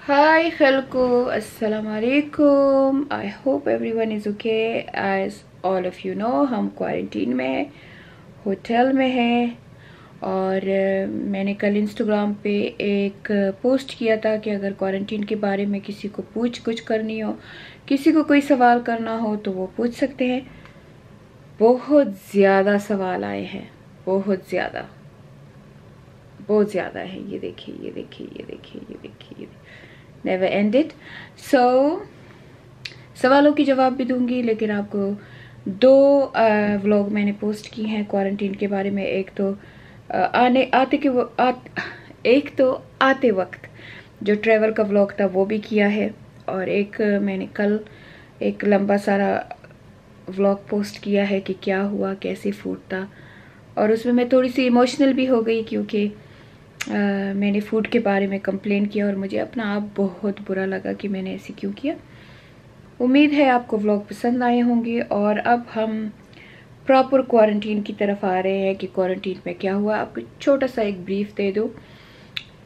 Hi Khalku, Assalamu alaikum. I hope everyone is okay. As all of you know, हम quarantine में हैं, hotel में हैं। और मैंने कल इंस्टाग्राम पे एक पोस्ट किया था कि अगर क्वारंटीन के बारे में किसी को पूछ कुछ करनी हो, किसी को कोई सवाल करना हो तो वो पूछ सकते हैं। बहुत ज़्यादा सवाल आए हैं, बहुत ज़्यादा है। ये देखिए, ये देखिए, ये देखिए, ये देखिए, ये नेवर एंडेड। सो सवालों की जवाब भी दूंगी, लेकिन आपको दो व्लॉग मैंने पोस्ट की हैं क्वारंटीन के बारे में। एक तो एक तो आते वक्त जो ट्रैवल का व्लॉग था वो भी किया है, और एक मैंने कल एक लंबा सारा व्लॉग पोस्ट किया है कि क्या हुआ, कैसे फूड था। और उसमें मैं थोड़ी सी इमोशनल भी हो गई क्योंकि मैंने फूड के बारे में कंप्लेन किया और मुझे अपना आप बहुत बुरा लगा कि मैंने ऐसे क्यों किया। उम्मीद है आपको व्लॉग पसंद आए होंगे। और अब हम प्रॉपर क्वारंटीन की तरफ आ रहे हैं कि क्वारंटीन में क्या हुआ। आपको छोटा सा एक ब्रीफ दे दो,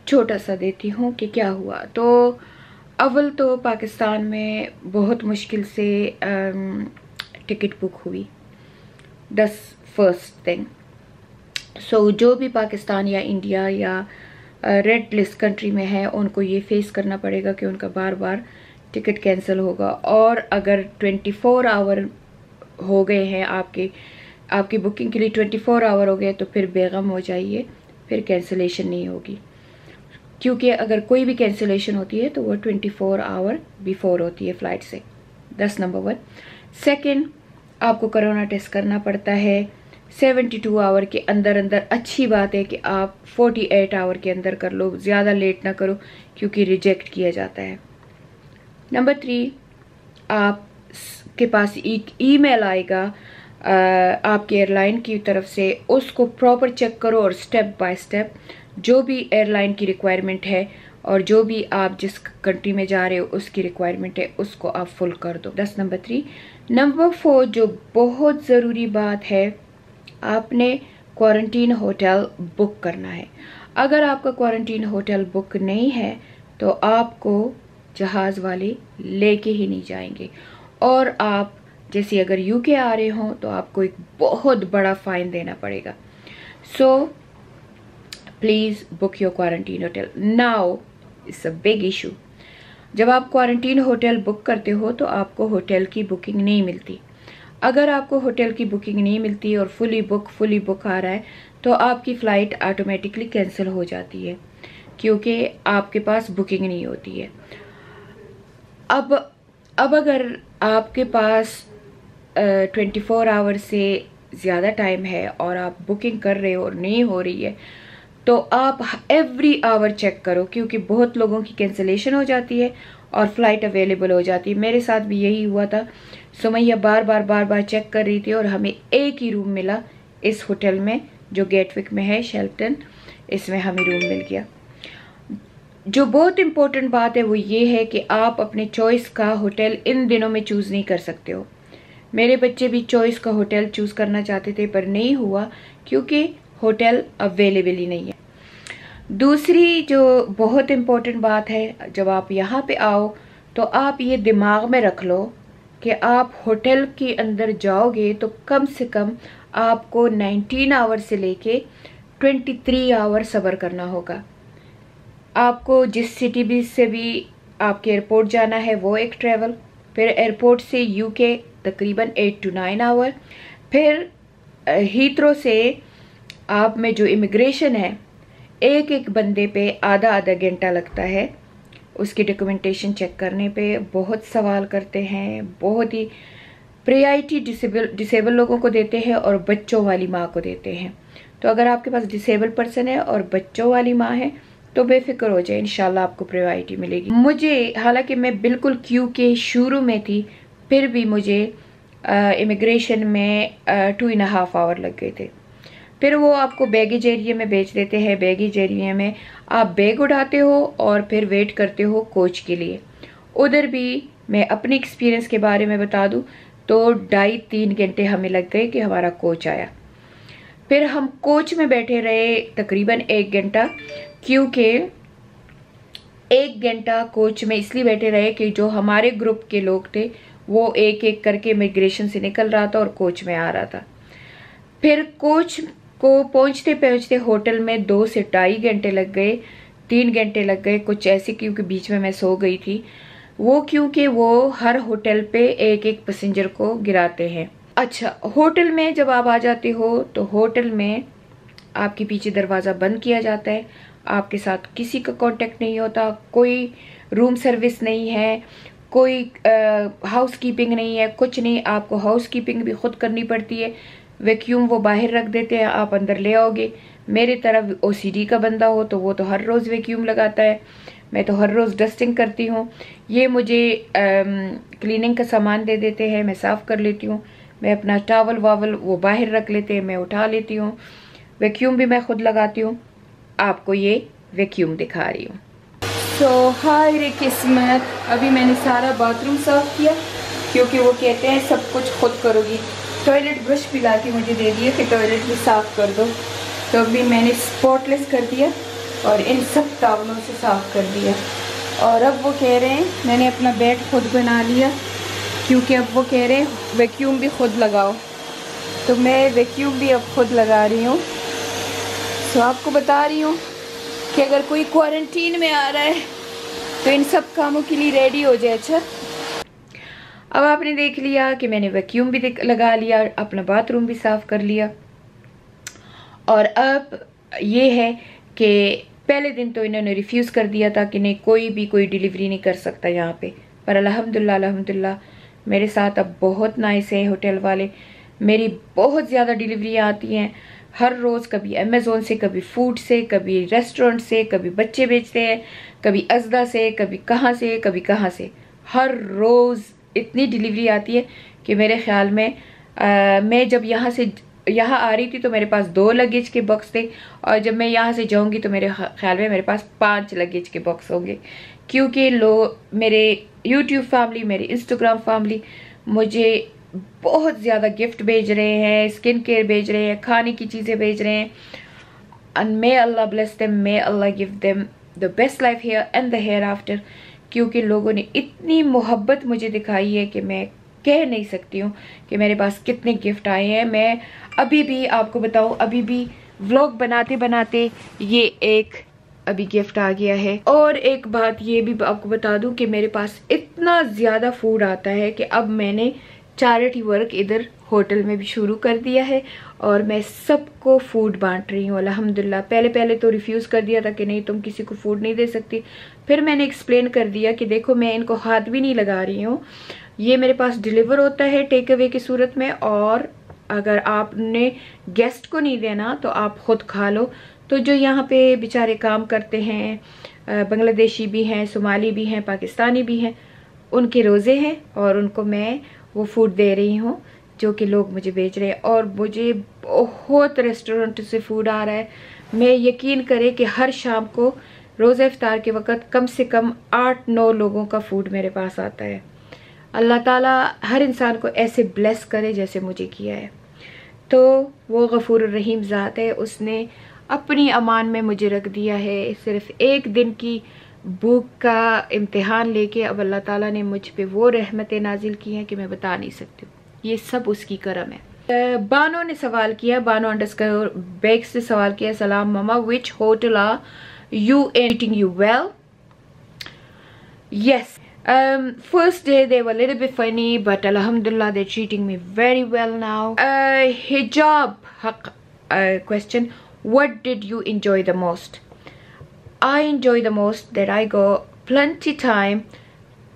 छोटा सा देती हूँ कि क्या हुआ। तो अव्वल तो पाकिस्तान में बहुत मुश्किल से टिकट बुक हुई, दस फर्स्ट थिंग। सो जो भी पाकिस्तान या इंडिया या रेड लिस्ट कंट्री में है उनको ये फेस करना पड़ेगा कि उनका बार बार टिकट कैंसिल होगा। और अगर 24 आवर हो गए हैं, आपकी बुकिंग के लिए 24 आवर हो गए, तो फिर बेगम हो जाइए, फिर कैंसिलेशन नहीं होगी। क्योंकि अगर कोई भी कैंसिलेशन होती है तो वो 24 आवर बिफोर होती है फ्लाइट से। that's number 1। सेकेंड, आपको कोरोना टेस्ट करना पड़ता है 72 आवर के अंदर अंदर। अच्छी बात है कि आप 48 आवर के अंदर कर लो, ज़्यादा लेट ना करो क्योंकि रिजेक्ट किया जाता है। नंबर 3, आपके पास एक ईमेल आएगा आपके एयरलाइन की तरफ से, उसको प्रॉपर चेक करो और स्टेप बाय स्टेप जो भी एयरलाइन की रिक्वायरमेंट है और जो भी आप जिस कंट्री में जा रहे हो उसकी रिक्वायरमेंट है उसको आप फुल कर दो। that's number 3। नंबर 4 जो बहुत ज़रूरी बात है, आपने क्वारंटीन होटल बुक करना है। अगर आपका क्वारंटीन होटल बुक नहीं है तो आपको जहाज़ वाले लेके ही नहीं जाएंगे, और आप जैसे अगर यूके आ रहे हो तो आपको एक बहुत बड़ा फाइन देना पड़ेगा। So please book your quarantine hotel now, it's a big issue. जब आप क्वारंटीन होटल बुक करते हो तो आपको होटल की बुकिंग नहीं मिलती। अगर आपको होटल की बुकिंग नहीं मिलती और फुली बुक आ रहा है तो आपकी फ़्लाइट ऑटोमेटिकली कैंसिल हो जाती है क्योंकि आपके पास बुकिंग नहीं होती है। अब अगर आपके पास 24 आवर से ज़्यादा टाइम है और आप बुकिंग कर रहे हो और नहीं हो रही है, तो आप एवरी आवर चेक करो, क्योंकि बहुत लोगों की कैंसिलेशन हो जाती है और फ्लाइट अवेलेबल हो जाती है। मेरे साथ भी यही हुआ था। सुमैया बार बार चेक कर रही थी और हमें एक ही रूम मिला इस होटल में जो गेटविक में है, शेल्टन, इसमें हमें रूम मिल गया। जो बहुत इम्पोर्टेंट बात है वो ये है कि आप अपने चॉइस का होटल इन दिनों में चूज़ नहीं कर सकते हो। मेरे बच्चे भी चॉइस का होटल चूज़ करना चाहते थे पर नहीं हुआ क्योंकि होटल अवेलेबल ही नहीं है। दूसरी जो बहुत इम्पोर्टेंट बात है, जब आप यहाँ पे आओ तो आप ये दिमाग में रख लो कि आप होटल के अंदर जाओगे तो कम से कम आपको 19 आवर से लेके 23 आवर सब्र करना होगा। आपको जिस सिटी भी से भी आपके एयरपोर्ट जाना है वो एक ट्रैवल, फिर एयरपोर्ट से यूके तकरीबन 8 to 9 आवर, फिर हीथ्रो से आप में जो इमिग्रेशन है एक बंदे पे आधा घंटा लगता है। उसकी डॉक्यूमेंटेशन चेक करने पे बहुत सवाल करते हैं, बहुत ही प्रायोरिटी डिसेबल लोगों को देते हैं और बच्चों वाली माँ को देते हैं। तो अगर आपके पास डिसेबल पर्सन है और बच्चों वाली माँ है तो बेफिक्र हो जाए, इंशाल्लाह आपको प्रायोरिटी मिलेगी। मुझे, हालांकि मैं बिल्कुल क्यू के शुरू में थी, फिर भी मुझे इमिग्रेशन में 2.5 आवर लग गए थे। फिर वो आपको बैगेज एरिया में भेज देते हैं। बैगेज एरिया में आप बैग उठाते हो और फिर वेट करते हो कोच के लिए। उधर भी मैं अपने एक्सपीरियंस के बारे में बता दूं तो 2.5-3 घंटे हमें लग गए कि हमारा कोच आया। फिर हम कोच में बैठे रहे तकरीबन 1 घंटा, क्योंकि 1 घंटा कोच में इसलिए बैठे रहे कि जो हमारे ग्रुप के लोग थे वो एक एक करके इमिग्रेशन से निकल रहा था और कोच में आ रहा था। फिर कोच को पहुंचते पहुंचते होटल में 2 से 2.5 घंटे लग गए, 3 घंटे लग गए कुछ ऐसे, क्योंकि बीच में मैं सो गई थी। वो क्योंकि वो हर होटल पे एक एक पैसेंजर को गिराते हैं। अच्छा, होटल में जब आप आ जाते हो तो होटल में आपके पीछे दरवाज़ा बंद किया जाता है, आपके साथ किसी का कांटेक्ट नहीं होता, कोई रूम सर्विस नहीं है, कोई हाउस कीपिंग नहीं है, कुछ नहीं। आपको हाउस कीपिंग भी खुद करनी पड़ती है। वैक्यूम वो बाहर रख देते हैं, आप अंदर ले आओगे। मेरे तरफ ओसीडी का बंदा हो तो वो तो हर रोज़ वैक्यूम लगाता है, मैं तो हर रोज़ डस्टिंग करती हूँ। ये मुझे क्लीनिंग का सामान दे देते हैं, मैं साफ़ कर लेती हूँ। मैं अपना टावल वावल वो बाहर रख लेते हैं, मैं उठा लेती हूँ। वैक्यूम भी मैं खुद लगाती हूँ। आपको ये वैक्यूम दिखा रही हूँ। सो हाय रे किस्मत, अभी मैंने सारा बाथरूम साफ़ किया क्योंकि वो कहते हैं सब कुछ खुद करोगी। टॉयलेट ब्रश भी ला के मुझे दे दिया कि टॉयलेट भी साफ़ कर दो, तो अभी मैंने स्पॉटलेस कर दिया और इन सब टावलों से साफ़ कर दिया। और अब वो कह रहे हैं, मैंने अपना बेड खुद बना लिया क्योंकि अब वो कह रहे हैं वैक्यूम भी खुद लगाओ, तो मैं वैक्यूम भी अब खुद लगा रही हूँ। तो आपको बता रही हूँ कि अगर कोई क्वारंटीन में आ रहा है तो इन सब कामों के लिए रेडी हो जाए। अच्छा, अब आपने देख लिया कि मैंने वैक्यूम भी लगा लिया, अपना बाथरूम भी साफ़ कर लिया। और अब ये है कि पहले दिन तो इन्होंने रिफ्यूज़ कर दिया था कि नहीं, कोई डिलीवरी नहीं कर सकता यहाँ पे, पर अल्हम्दुलिल्लाह मेरे साथ अब बहुत नाइस है होटल वाले। मेरी बहुत ज़्यादा डिलीवरियाँ आती हैं हर रोज़, कभी अमेज़ोन से, कभी फूड से, कभी रेस्टोरेंट से, कभी बच्चे बेचते हैं, कभी अज़दा से, कभी कहाँ से, कभी कहाँ से। हर रोज़ इतनी डिलीवरी आती है कि मेरे ख्याल में मैं जब यहाँ आ रही थी तो मेरे पास 2 लगेज के बॉक्स थे, और जब मैं यहाँ से जाऊँगी तो मेरे ख्याल में मेरे पास 5 लगेज के बॉक्स होंगे, क्योंकि मेरे यूट्यूब फैमिली, मेरी इंस्टाग्राम फैमिली मुझे बहुत ज़्यादा गिफ्ट भेज रहे हैं, स्किन केयर भेज रहे हैं, खाने की चीज़ें भेज रहे हैं। And may Allah bless them, may Allah give them the best life here and the hereafter, क्योंकि लोगों ने इतनी मोहब्बत मुझे दिखाई है कि मैं कह नहीं सकती हूँ कि मेरे पास कितने गिफ्ट आए हैं। मैं अभी भी आपको बताऊँ, अभी भी व्लॉग बनाते बनाते ये एक अभी गिफ्ट आ गया है। और एक बात ये भी आपको बता दूं कि मेरे पास इतना ज़्यादा फूड आता है कि अब मैंने चैरिटी वर्क इधर होटल में भी शुरू कर दिया है और मैं सबको फूड बांट रही हूँ अल्हम्दुलिल्लाह। पहले तो रिफ्यूज़ कर दिया था कि नहीं तुम किसी को फूड नहीं दे सकती, फिर मैंने एक्सप्लेन कर दिया कि देखो मैं इनको हाथ भी नहीं लगा रही हूँ, ये मेरे पास डिलीवर होता है टेक अवे की सूरत में, और अगर आपने गेस्ट को नहीं देना तो आप खुद खा लो। तो जो यहाँ पे बेचारे काम करते हैं, बांग्लादेशी भी हैं, सोमाली भी हैं, पाकिस्तानी भी हैं, उनके रोज़े हैं और उनको मैं वो फूड दे रही हूँ जो कि लोग मुझे बेच रहे हैं। और मुझे बहुत रेस्टोरेंट से फूड आ रहा है। मैं यकीन करें कि हर शाम को रोज़ा इफ्तार के वक़्त कम से कम 8-9 लोगों का फूड मेरे पास आता है। अल्लाह ताला हर इंसान को ऐसे ब्लेस करे जैसे मुझे किया है। तो वो गफूर रहीम ज़ात है, उसने अपनी अमान में मुझे रख दिया है। सिर्फ 1 दिन की भूख का इम्तिहान लेके अब अल्लाह ताला ने मुझ पे वो रहमतें नाजिल की हैं कि मैं बता नहीं सकती हूँ। ये सब उसकी करम है। बानो ने सवाल किया, बानो अंडरस्कोर बेग से सवाल किया, सलाम मामा, which hotel are you eating you well? Yes, first day they were a little bit funny, but alhamdulillah they're treating me very well now. Hijab question, what did you enjoy the most? I enjoy the most that I go plenty time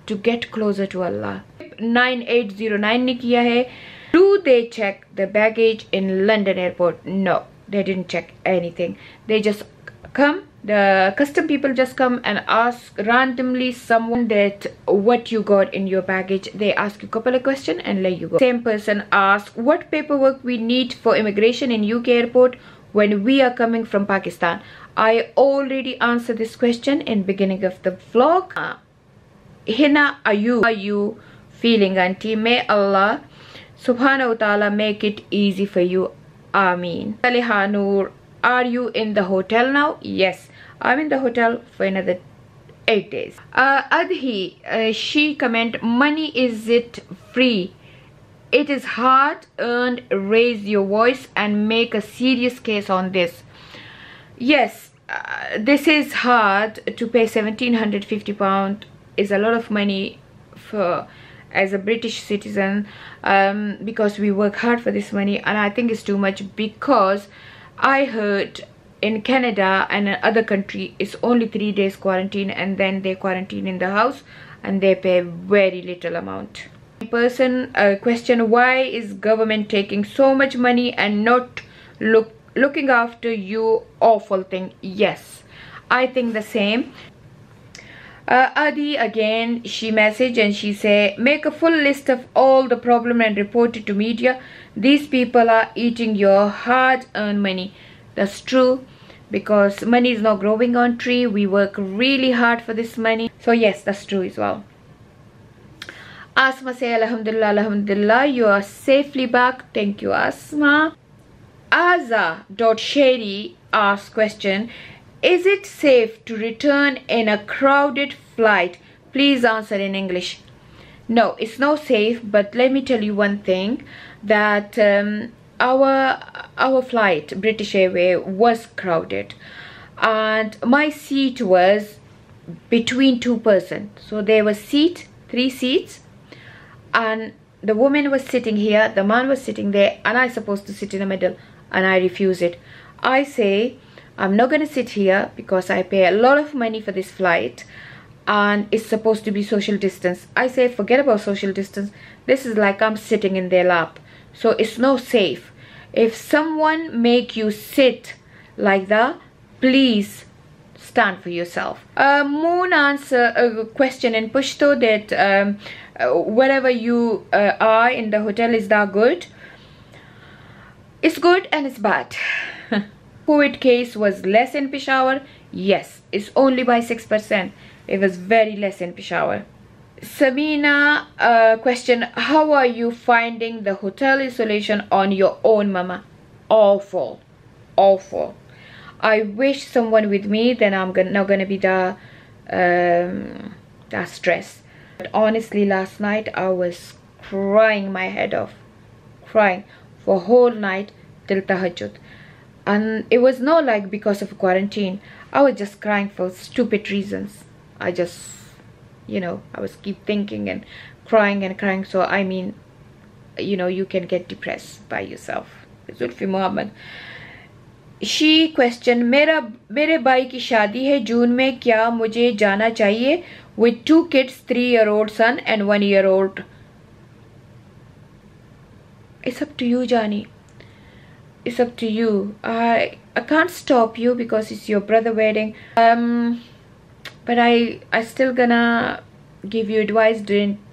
to get closer to Allah. 9809 ने किया है, do they check the baggage in London airport? No, they didn't check anything. They just come, the custom people just come and ask randomly someone that what you got in your baggage. They ask you a couple of questions and let you go. Same person asks what paperwork we need for immigration in UK airport when we are coming from Pakistan. I already answered this question in beginning of the vlog. Hina, are you feeling auntie? May Allah subhanahu wa ta'ala make it easy for you. Ameen. Saliha Noor, are you in the hotel now? Yes, I'm in the hotel for another 8 days. Adhi, she comment, money is it free? It is hard earned. Raise your voice and make a serious case on this. Yes, this is hard to pay. £1,750 is a lot of money for as a British citizen, because we work hard for this money, and I think it's too much, because I heard in Canada and other country it's only 3 days quarantine, and then they quarantine in the house and they pay very little amount. Person question, why is government taking so much money and not looking after you? Awful thing. Yes, I think the same. Adi again, she messaged and she say, make a full list of all the problem and report it to media. These people are eating your hard-earned money. That's true, because money is not growing on tree. We work really hard for this money. So yes, that's true as well. Asma say, alhamdulillah, alhamdulillah, you are safely back. Thank you, Asma. Aza.Sherry asks question, is it safe to return in a crowded flight? Please answer in English. No, it's not safe, but let me tell you one thing, that our flight, British Airways, was crowded, and my seat was between 2 persons. So there was 3 seats, and the woman was sitting here, the man was sitting there, and I supposed to sit in the middle, and I refuse it. I say, I'm not going to sit here because I pay a lot of money for this flight and it's supposed to be social distance. I say, forget about social distance. This is like I'm sitting in their lap. So it's not safe. If someone make you sit like that, please stand for yourself. Moon answer a question in Pashto that wherever you are in the hotel, is that good? It's good and it's bad. COVID case was less in Peshawar. Yes, it's only by 6%. It was very less in Peshawar. Sabina question, how are you finding the hotel isolation on your own, mama? Awful, awful. I wish someone with me, then I'm not gonna be that stress. But honestly, last night I was crying my head off, crying for whole night till tahajjud. And it was not like because of quarantine. I was just crying for stupid reasons. I just, you know, I was keep thinking and crying and crying. So I mean, you know, you can get depressed by yourself. Zulfi Muhammad, she question, मेरे भाई की शादी है जून में, क्या मुझे जाना चाहिए? With 2 kids, 3-year-old son and 1-year-old. It's up to you, Jani. It's up to you. I can't stop you because it's your brother wedding. But I still gonna give you advice.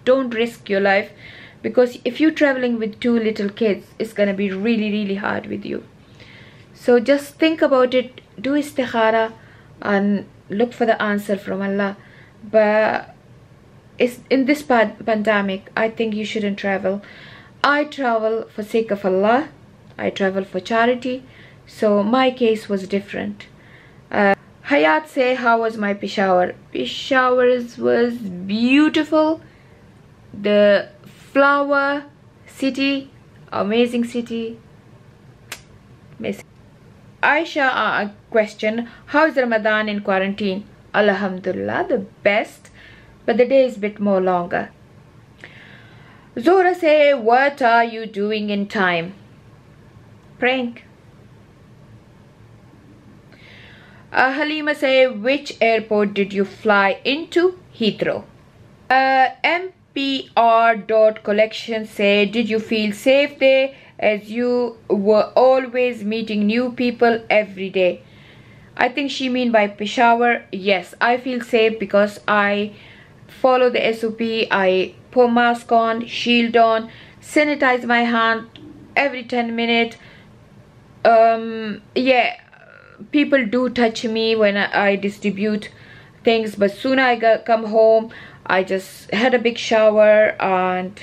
Don't risk your life, because if you're traveling with 2 little kids, it's gonna be really hard with you. So just think about it, do istikhara and look for the answer from Allah. But it's in this pandemic, I think you shouldn't travel. I travel for sake of Allah. I travel for charity, so my case was different. Hayat say, how was my Peshawar? Peshawar was beautiful. The flower city, amazing city. Aisha question, how is Ramadan in quarantine? Alhamdulillah, the best, but the day is a bit more longer. Zora say, what are you doing in time? Prank. Halima say, which airport did you fly into? Heathrow. MPR.collection say, did you feel safe there as you were always meeting new people every day? I think she mean by Peshawar. Yes, I feel safe because I follow the SOP. I put mask on, shield on, sanitize my hand every 10 minutes. Yeah, people do touch me when I distribute things, but soon I come home, I just had a big shower and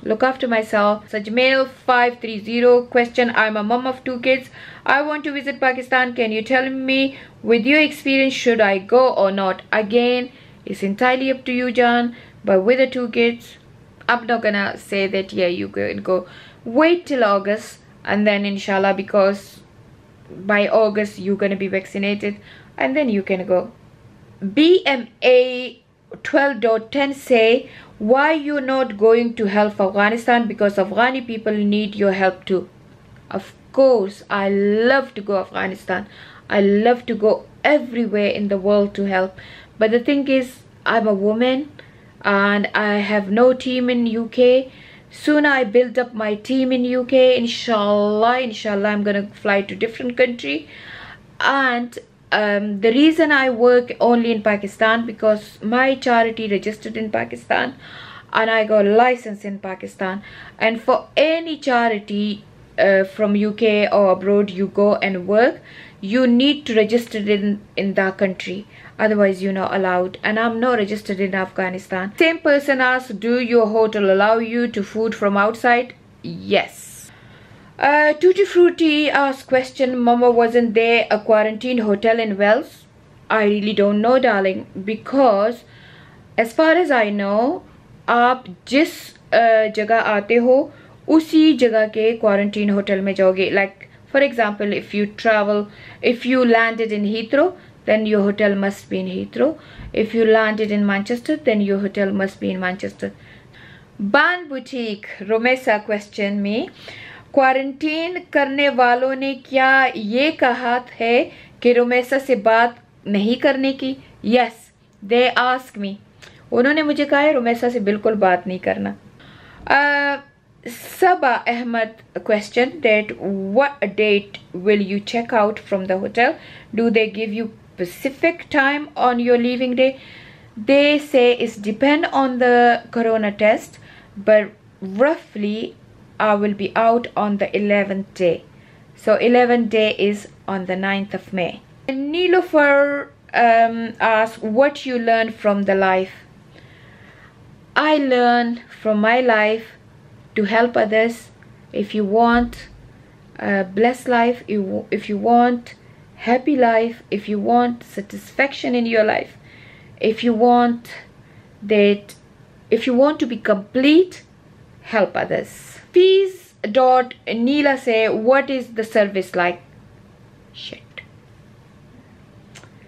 look after myself. Sajmail 530 question, I'm a mom of 2 kids. I want to visit Pakistan. Can you tell me with your experience should I go or not? Again, it's entirely up to you, John, but with the 2 kids, I'm not gonna say that yeah you can go. Wait till August and then inshallah, because by August you're gonna be vaccinated and then you can go. BMA 12.10 say, why you not going to help Afghanistan? Because Afghani people need your help too. Of course, I love to go Afghanistan. I love to go everywhere in the world to help. But the thing is, I'm a woman and I have no team in UK. Soon I build up my team in UK. Inshallah, I'm gonna fly to different country. And the reason I work only in Pakistan, because my charity registered in Pakistan and I got license in Pakistan. And for any charity from UK or abroad you go and work, you need to register in that country, otherwise you're not allowed, and I'm not registered in Afghanistan. Same person asked, do your hotel allow you to food from outside? Yes. Tutti Frutti asked question, Mama, wasn't there a quarantine hotel in Wales? I really don't know, darling, because as far as I know, आप जिस जगह आते हो उसी जगह के quarantine hotel में जाओगे. Like for example, if you landed in Heathrow, then your hotel must be in Heathrow. If you landed in Manchester, then your hotel must be in Manchester. Ban Boutique Romesa question me, quarantine करने वालों ने क्या ये कहा है कि रोमेसा से बात नहीं करने की? Yes, they ask me. उन्होंने मुझे कहा है रोमेसा से बिल्कुल बात नहीं करना. Sabah Ahmed question that what date will you check out from the hotel? Do they give you specific time on your leaving day? They say it's depend on the corona test, but roughly I will be out on the 11th day. So 11th day is on the 9th of May. Nilofer asks, what you learn from the life? I learn from my life to help others. If you want a blessed life, if you want happy life, if you want satisfaction in your life, if you want to be complete, help others. Peace.Neela say, what is the service like? Shit.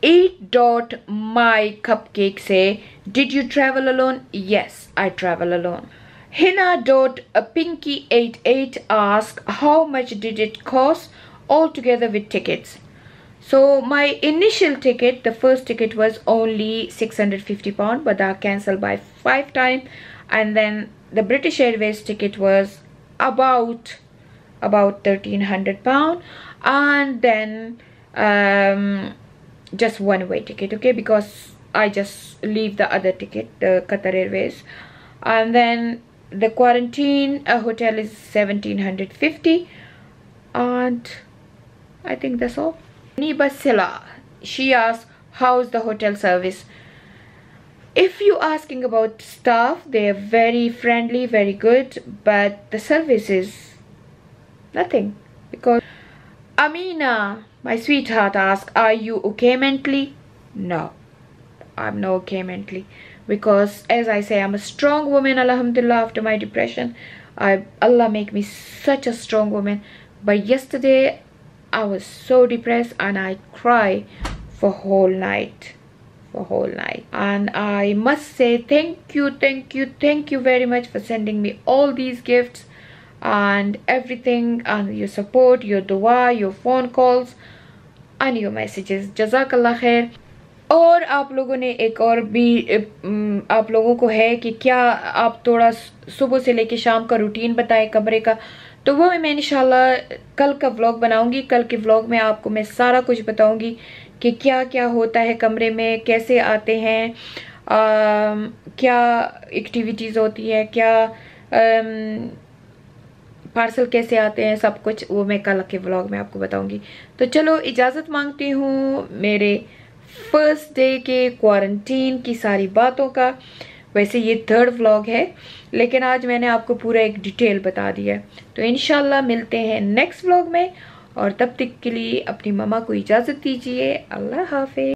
Eat.My Cupcake say, did you travel alone? Yes, I travel alone. Hina.Pinky88 ask, how much did it cost altogether with tickets? So my initial ticket, the first ticket was only £650, but I cancelled by 5 times, and then the British Airways ticket was about £1,300, and then just one-way ticket, okay, because I just leave the other ticket, the Qatar Airways. And then the quarantine hotel is 1,750, and I think that's all. Nibasila, she asks, how's the hotel service? If you're asking about staff, they're very friendly, very good, but the service is nothing. Because Amina, my sweetheart, asks, are you okay mentally? No, I'm not okay mentally, because as I say, I'm a strong woman, alhamdulillah. After my depression, Allah make me such a strong woman. But yesterday I was so depressed and I cried for whole night. And I must say thank you very much for sending me all these gifts and everything, and your support, your dua, your phone calls and your messages. Jazakallah khair. और आप लोगों ने एक और भी आप लोगों को है कि क्या आप थोड़ा सुबह से लेके शाम का रूटीन बताएं कमरे का, तो वो मैं इंशाल्लाह कल का व्लॉग बनाऊंगी. कल के व्लॉग में आपको मैं सारा कुछ बताऊंगी कि क्या क्या होता है कमरे में, कैसे आते हैं, क्या एक्टिविटीज़ होती है, क्या पार्सल कैसे आते हैं, सब कुछ वो मैं कल के व्लॉग में आपको बताऊंगी. तो चलो इजाज़त मांगती हूँ मेरे फर्स्ट डे के क्वारंटीन की सारी बातों का. वैसे ये 3rd व्लॉग है, लेकिन आज मैंने आपको पूरा एक डिटेल बता दिया है। तो इंशाल्लाह मिलते हैं नेक्स्ट व्लॉग में, और तब तक के लिए अपनी मम्मा को इजाज़त दीजिए। अल्लाह हाफिज़।